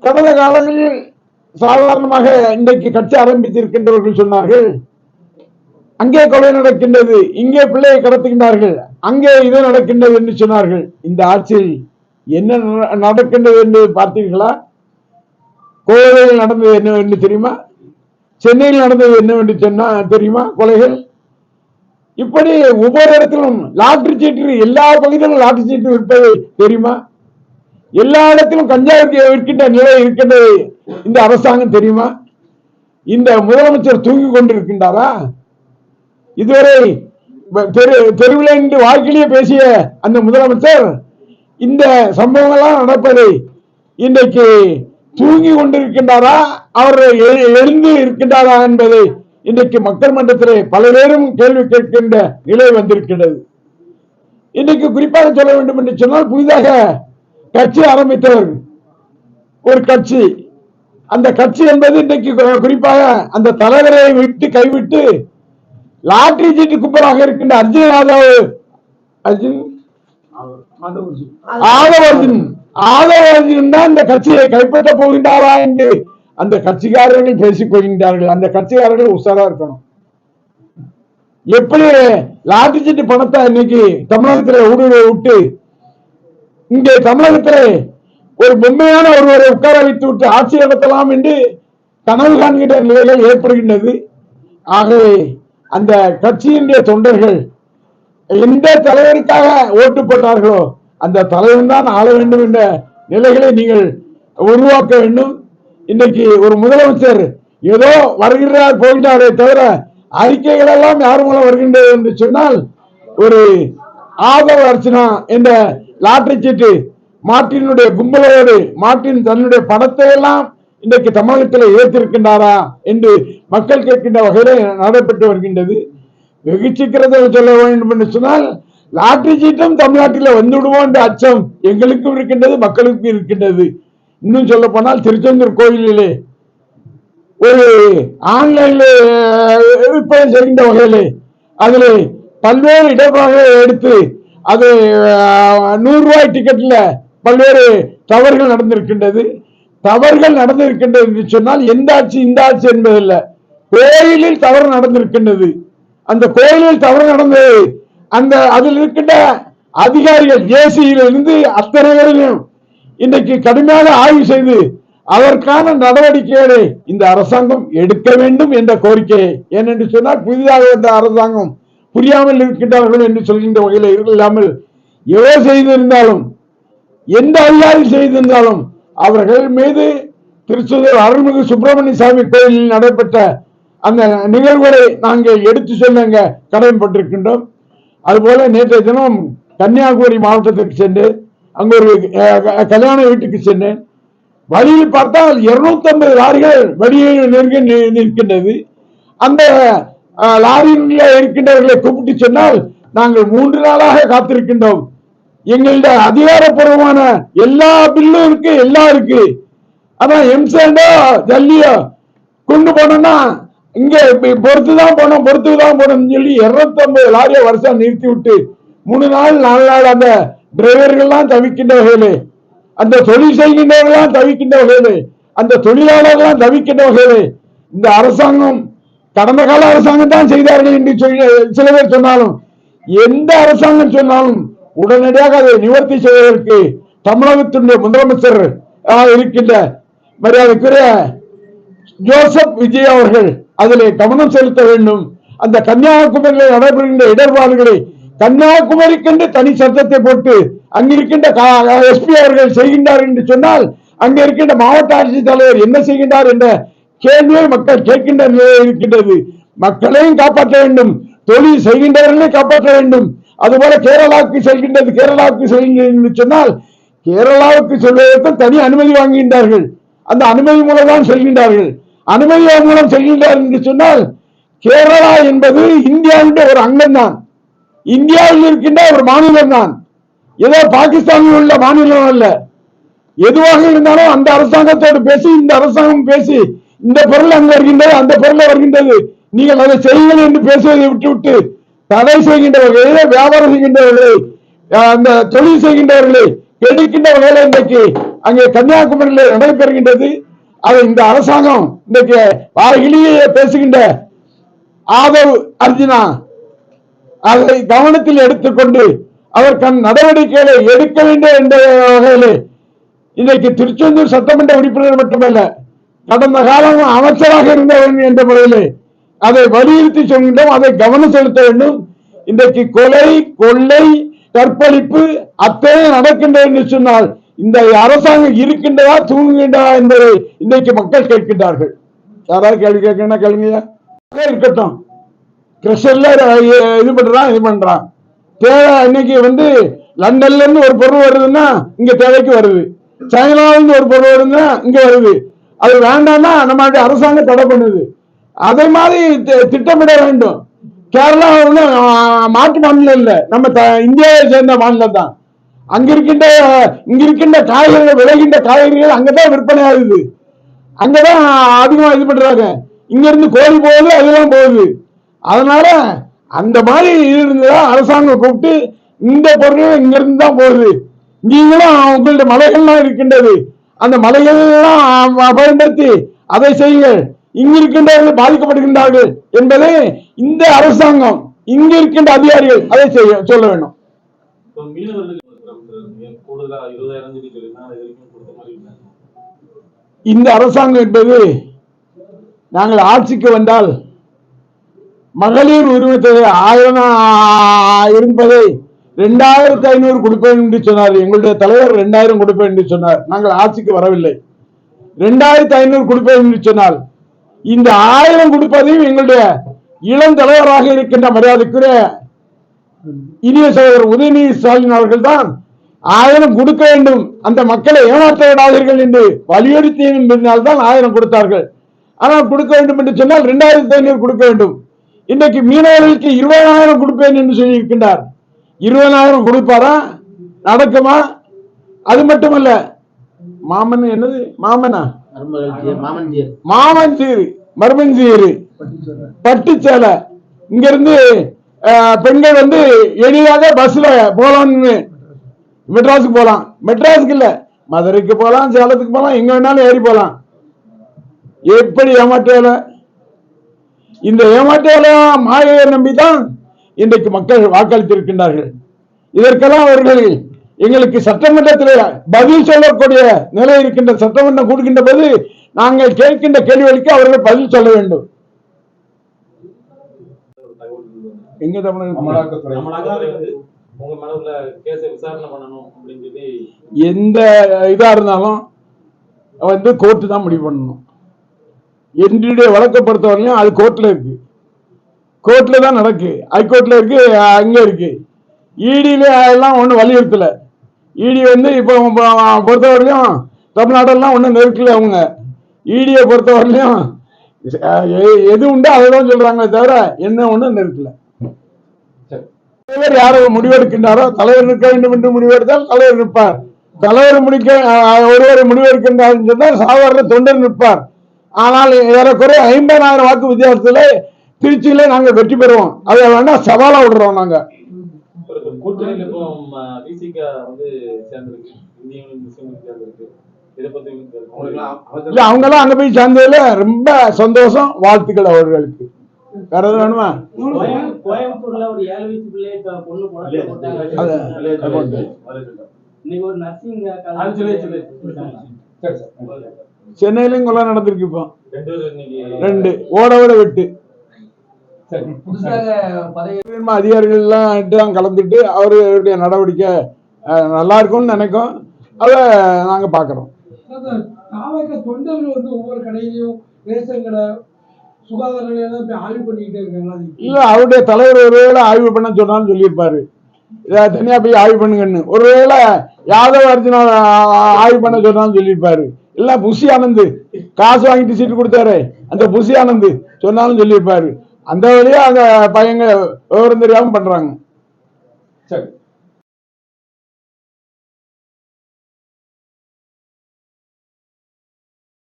கடந்த காலங்களில் சாதாரணமாக இன்றைக்கு கட்சி ஆரம்பித்திருக்கின்றவர்கள் சொன்னார்கள், அங்கே கொலை நடக்கின்றது, இங்கே பிள்ளையை கடத்துகின்றார்கள், அங்கே இது நடக்கின்றது என்று சொன்னார்கள். இந்த ஆட்சியில் என்ன நடக்கின்றது என்று பார்த்தீர்களா? கோவையில் நடந்தது என்னவென்று தெரியுமா? சென்னையில் நடந்தது என்னவென்று சொன்னா தெரியுமா? கொலைகள். இப்படி ஒவ்வொரு இடத்திலும் லாட்டரி சீட்டு, எல்லா பகுதியிலும் லாட்டரி சீட்டு விற்பது தெரியுமா? எல்லா இடத்திலும் கஞ்சா விற்கின்ற நிலை இருக்கின்றது இந்த அரசாங்கம் தெரியுமா? இந்த முதலமைச்சர் தூங்கி கொண்டிருக்கின்றாரா? இதுவரை தெருவில் நின்று வாழ்க்கையிலேயே பேசிய அந்த முதலமைச்சர் இந்த சம்பவங்கள்லாம் நடப்பதை இன்றைக்கு தூங்கி கொண்டிருக்கின்றாரா, அவர் எழுந்து இருக்கின்றாரா என்பதை இன்றைக்கு மக்கள் மன்றத்திலே பல பேரும் கேள்வி கேட்கின்ற நிலை வந்திருக்கிறது. இன்றைக்கு குறிப்பாக சொல்ல வேண்டும் என்று சொன்னால், புதிதாக கட்சி ஆரம்பித்தவர் ஒரு கட்சி, அந்த கட்சி என்பது இன்றைக்கு குறிப்பாக அந்த தலைவரை விட்டு கைவிட்டு லாட்டரி சீட்டு கும்பலாக இருக்கின்ற ஆதவர்ஜுன் தான் இந்த கட்சியை கைப்பற்ற போகின்றாரா என்று அந்த கட்சிக்காரர்கள் பேசிக் கொள்கின்றார்கள். அந்த கட்சிக்காரர்கள் உஷாரா இருக்கணும். எப்படி லாட்டரி சீட்டு பணத்தை இன்னைக்கு தமிழகத்தில் ஊடுருவ விட்டு இங்கே தமிழகத்தில் ஒரு பொம்மையான ஒருவரை உட்கார வைத்து விட்டு ஆட்சி நடத்தலாம் என்று கனவு காண்கின்ற நிலைகள் ஏற்படுகின்றது. ஆகவே அந்த கட்சியினுடைய தொண்டர்கள் எந்த தலைவருக்காக ஓட்டு போட்டார்களோ அந்த தலைவன் தான் ஆள வேண்டும் என்ற நிலைகளை நீங்கள் உருவாக்க வேண்டும். இன்னைக்கு ஒரு முதலமைச்சர் ஏதோ வருகிறார் போகிறாரே தவிர அறிக்கைகள் எல்லாம் யார் மூலம் வருகின்றது என்று சொன்னால், ஒரு ஆதவ அர்ச்சனா என்ற லாட்டரி சீட்டு மார்ட்டினுடைய கும்பலோடு மார்ட்டின் தன்னுடைய பணத்தை எல்லாம் இன்றைக்கு தமிழகத்தில் ஏற்றிருக்கின்றாரா என்று மக்கள் கேட்கின்ற வகையில நடைபெற்று வருகின்றது. வெகு சீக்கிரத்தில் சொல்ல வேண்டும் என்று சொன்னால், லாட்டரி சீட்டும் தமிழ்நாட்டில் வந்துவிடுவோம் என்ற அச்சம் எங்களுக்கும் இருக்கின்றது, மக்களுக்கும் இருக்கின்றது. இன்னும் சொல்ல போனால் திருச்செந்தூர் கோயிலிலே ஒரு ஆன்லைன்ல விற்பனை செய்கின்ற வகையிலே அதில் பல்வேறு இடர்பாடுகளை எடுத்து அது 100 ரூபாய் டிக்கெட்ல பல்வேறு தவறுகள் நடந்திருக்கின்றது. தவறுகள் நடந்திருக்கின்றது என்று சொன்னால் எந்த ஆட்சி இந்த ஆட்சி என்பதில்லை, கோயிலில் தவறு நடந்திருக்கின்றது. அந்த கோயிலில் தவறு நடந்தது அந்த அதில் இருக்கின்ற அதிகாரிகள் ஜேசியிலிருந்து அத்தனை பேரையும் இன்றைக்கு கடுமையாக ஆய்வு செய்து அதற்கான நடவடிக்கைகளை இந்த அரசாங்கம் எடுக்க வேண்டும் என்ற கோரிக்கை. ஏனென்று சொன்னால், புதிதாக வந்த அரசாங்கம் புரியாமல் இருக்கின்றார்கள் என்று சொல்கின்ற வகையில் இல்லாமல் எவ்வளோ செய்திருந்தாலும் எந்த அதிகாரி செய்திருந்தாலும் அவர்கள் மீது திருச்செந்தூர் அருள்மிகு சுப்பிரமணிய சாமி கோயிலில் நடைபெற்ற அந்த நிகழ்வுகளை நாங்கள் எடுத்து சொல்ல கடமைப்பட்டிருக்கின்றோம். அதுபோல நேற்றைய தினம் கன்னியாகுமரி மாவட்டத்திற்கு சென்று அங்கு ஒரு கல்யாண வீட்டுக்கு சென்றேன். வழியில் பார்த்தால் 250 லாரிகள் வழியில் நெருங்கி நிற்கின்றது. அந்த லாரியில் இருக்கின்றவர்களை கூப்பிட்டு சொன்னால், நாங்கள் 3 நாளாக காத்திருக்கின்றோம், எங்களுடைய அதிகாரப்பூர்வமான எல்லா பில்லும் இருக்கு, எல்லாம் இருக்கு, அதான் எம்சாண்டோ ஜல்லியோ கொண்டு போனோம்னா இங்க பொறுத்துதான் போனோம் சொல்லி 250 லாரியை வருஷம் நிறுத்தி விட்டு 3 நாள் 4 நாள் அந்த டிரைவர்கள்லாம் தவிக்கின்ற வகையிலே, அந்த தொழில் செய்கின்றவர்களாம் தவிக்கின்ற வகையிலே, அந்த தொழிலாளர்களாம் தவிக்கின்ற வகையிலே இந்த அரசாங்கம் கடந்த கால அரசாங்கம் தான் செய்தார்கள் என்று சில பேர் சொன்னாலும், எந்த அரசாங்கம் சொன்னாலும் உடனடியாக அதை நிவர்த்தி செய்வதற்கு தமிழகத்தினுடைய முதலமைச்சர் இருக்கின்ற மரியாதைக்குரிய ஜோசப் விஜய் அவர்கள் அதிலே கவனம் செலுத்த வேண்டும். அந்த கன்னியாகுமரியில் நடைபெறுகின்ற இடர்பாடுகளை கன்னியாகுமரிக்கென்று தனி சட்டத்தை போட்டு அங்கிருக்கின்ற எஸ்பி அவர்கள் செய்கின்றார் என்று சொன்னால், அங்க இருக்கின்ற மாவட்ட ஆட்சித்தலைவர் என்ன செய்கின்றார் என்ற கேள்வியை மக்கள் கேட்கின்ற நிலை இருக்கின்றது. மக்களையும் காப்பாற்ற வேண்டும், தொழில் செய்கின்றவர்களையும் காப்பாற்ற வேண்டும். அதுபோல கேரளாவுக்கு செல்கின்றது சொன்னால், கேரளாவுக்கு செல்வதற்கு தனி அனுமதி வாங்குகின்றார்கள். அந்த அனுமதி மூலம் தான் செல்கின்றார்கள். அனுமதி மூலம் செல்கின்றார் என்று சொன்னால், கேரளா என்பது இந்தியாவுடைய ஒரு அங்கம் தான், இந்தியாவில் இருக்கின்ற ஒரு மாநிலம் தான், ஏதோ பாகிஸ்தானில் உள்ள மாநிலம் அல்ல. எதுவாக இருந்தாலும் அந்த அரசாங்கத்தோடு பேசி, இந்த அரசாங்கம் பேசி, இந்த பொருள் அங்கு வருகின்றது, அந்த பொருள் வருகின்றது, நீங்கள் அதை செய்யுங்கள் என்று பேசுவதை விட்டுவிட்டு தடை செய்கின்றவர்களை, வியாபாரம் செய்கின்றவர்களை, அந்த தொழில் செய்கின்றவர்களை எடுக்கின்ற வகையில் இன்றைக்கு அங்கே கன்னியாகுமரியில் நடைபெறுகின்றது. அதை இந்த அரசாங்கம் இன்றைக்கு வாயிலேயே பேசுகின்ற ஆதவ் அர்ஜுனா அதை கவனத்தில் எடுத்துக்கொண்டு அதற்கான நடவடிக்கைகளை எடுக்க வேண்டும் என்ற வகையில் இன்றைக்கு திருச்செந்தூர் சட்டமன்ற உறுப்பினர் மட்டுமல்ல, கடந்த காலம் அமைச்சராக இருந்தவன் என்ற முறையில் அதை வலியுறுத்தி சொல்கின்றோம். அதை கவனம் செலுத்த வேண்டும். இன்றைக்கு கொலை, கொள்ளை, கற்பழிப்பு அத்தனை நடக்கின்றது என்று சொன்னால் இந்த அரசாங்கம் இருக்கின்றதா தூங்குகின்றதா என்பதை இன்றைக்கு மக்கள் கேட்கின்றார்கள். யாராவது கேள்வி கேட்கணும் கேளுங்க. இருக்கட்டும், கிரஷர்ல இது பண்றான் தேவை. இன்னைக்கு லண்டன்ல இருந்து ஒரு பொருள் வருதுன்னா இங்க தேவைக்கு வருது, சைனால இருந்து ஒரு பொருள் வருதுன்னா இங்க வருது. அது வேண்டாம்னா நம்மளுடைய அரசாங்கம் தடை பண்ணுது. அதே மாதிரி திட்டமிட வேண்டும். கேரளா மாற்று மாநிலம் இல்ல, நம்ம இந்தியாவை சேர்ந்த மாநிலம் தான். இங்க இருக்கின்ற காய்கறிகள், விளைகின்ற காய்கறிகள் அங்கதான் விற்பனை ஆகுது, அங்கதான் அதிகமா இது பண்றாங்க. இங்க இருந்து கோழி போகுது, அதெல்லாம் போகுது. அதனால அந்த மாதிரி இருந்ததா அரசாங்கம் கூப்பிட்டு இந்த பொருள் இங்க இருந்து தான் போகுது, நீங்களும் உங்களுடைய மலைகள்லாம் இருக்கின்றது, அந்த மலைகள்லாம் பயன்படுத்தி அதை செய்யுங்கள், இங்க இருக்கின்றவர்கள் பாதிக்கப்படுகின்றார்கள் என்பதை இந்த அரசாங்கம், இங்க இருக்கின்ற அதிகாரிகள் அதை சொல்ல வேண்டும். இந்த அரசாங்கம் என்பது நாங்கள் ஆட்சிக்கு வந்தால் மகளிர் உரிமை தொகை 1000 இருப்பதை 2500 கொடுப்பேன் என்று சொன்னார். எங்களுடைய தலைவர் 2000 கொடுப்பேன் என்று சொன்னார். நாங்கள் ஆட்சிக்கு வரவில்லை. 2500 கொடுப்பேன் என்று சொன்னால் இந்த 1000 கொடுப்பதையும் எங்களுடைய இளம் தலைவராக இருக்கின்ற மரியாதைக்குரிய இனிய சகோதரர் உதயநிதி ஸ்டாலின் அவர்கள் தான் 1000 கொடுக்க வேண்டும், அந்த மக்களை ஏமாற்ற விடாதீர்கள் என்று வலியுறுத்தினால் தான் 1000 கொடுத்தார்கள். ஆனால் கொடுக்க வேண்டும் என்று சொன்னால் 2500 கொடுக்க வேண்டும். இன்றைக்கு மீனவர்களுக்கு 20000 கொடுப்பேன் என்று சொல்லி இருக்கின்றார். 20000 கொடுப்பாரா? நடக்குமா? அது மட்டுமல்ல, மாமன் என்னது மாமனா மாமஞ்சீரு, மர்மஞ்சீரு, பட்டுச்சேலை, இங்க இருந்து பெண்கள் எளிதாக பஸ்ல போலாம்னு மெட்ராஸுக்கு போலாம். மெட்ராஸுக்கு இல்ல, மதுரைக்கு போலாம், சேலத்துக்கு போலாம், எங்க வேணாலும் ஏறி போலாம். எப்படி ஏமாற்ற வேலை? இந்த ஏமாற்ற வேலை மாயை நம்பிதான் இன்றைக்கு மக்கள் வாக்களித்திருக்கின்றார்கள். இதற்கெல்லாம் அவர்கள் எங்களுக்கு சட்டமன்றத்தில் பதில் சொல்லக்கூடிய நிலை இருக்கின்ற, சட்டமன்றம் கூடுகின்ற போது நாங்கள் கேட்கின்ற கேள்விகளுக்கு அவர்கள் பதில் சொல்ல வேண்டும். எங்க எந்த இதா இருந்தாலும் கோர்ட்டு தான் முடிவு பண்ணணும். என்னுடைய வழக்கை பொறுத்தவரையும் அது கோர்ட்ல இருக்கு, கோர்ட்ல தான் நடக்கு, ஹைகோர்ட்ல இருக்கு, அங்க இருக்கு. இடியில எல்லாம் ஒன்னும் வலியுறுத்தல. இடி இப்போ பொறுத்தவரையும் தமிழ்நாடெல்லாம் ஒன்னும் நெருக்கல. அவங்க இடியை பொறுத்தவரையிலும் எது உண்டோ அதைதான் சொல்றாங்களே தவிர என்ன ஒன்னும் நெருக்கல. தலைவர் யாரை முடிவெடுக்கின்றாரோ, தலைவர் நிற்க வேண்டும் என்று முடிவெடுத்தால் தலைவர் நிற்பார். தலைவர் ஒருவரை முடிவெடுக்கின்றார் சொன்னால் சாதாரண தொண்டர் நிற்பார். ஆனால் ஏறக்குறைய 50000 வாக்கு வித்தியாசத்திலே திருச்சியிலே நாங்கள் வெற்றி பெறுவோம். அதை வேணா சவாலா விடுறோம். நாங்க அவங்க எல்லாம் அங்க போய் சேர்ந்ததுல ரொம்ப சந்தோஷம், வாழ்த்துக்கள் அவர்களுக்கு. வேற எதுவும் வேணுமா? சென்னையிலும் கொலை நடந்திருக்கு. இப்போ 2 ஓட வெட்டு அதிகாரிகள் எல்லாம் கலந்துட்டு அவருடைய நடவடிக்கை நல்லா இருக்கும்னு நினைக்கும். அத நாங்க பாக்குறோம். தொண்டர்கள் ஒவ்வொரு கடையிலையும் ரேஷன் கடை, சுகாதார நிலையம் ஆய்வு பண்ணிக்கிட்டே இருக்காங்க. இல்ல, அவருடைய தலைவர் ஒருவேளை ஆய்வு பண்ண சொன்னாலும் சொல்லியிருப்பாரு, தனியா போய் ஆய்வு பண்ணுங்கன்னு. ஒருவேளை யாதவ் அர்ஜுனா ஆய்வு பண்ண சொன்னாலும் சொல்லியிருப்பாரு. இல்ல புஷி ஆனந்த் காசு வாங்கிட்டு சீட்டு கொடுத்தாரு, அந்த புஷி ஆனந்த் சொன்னாலும் சொல்லியிருப்பாரு. அந்த வழியா அந்த பையங்க விவரம் தெரியாம பண்றாங்க. சரி.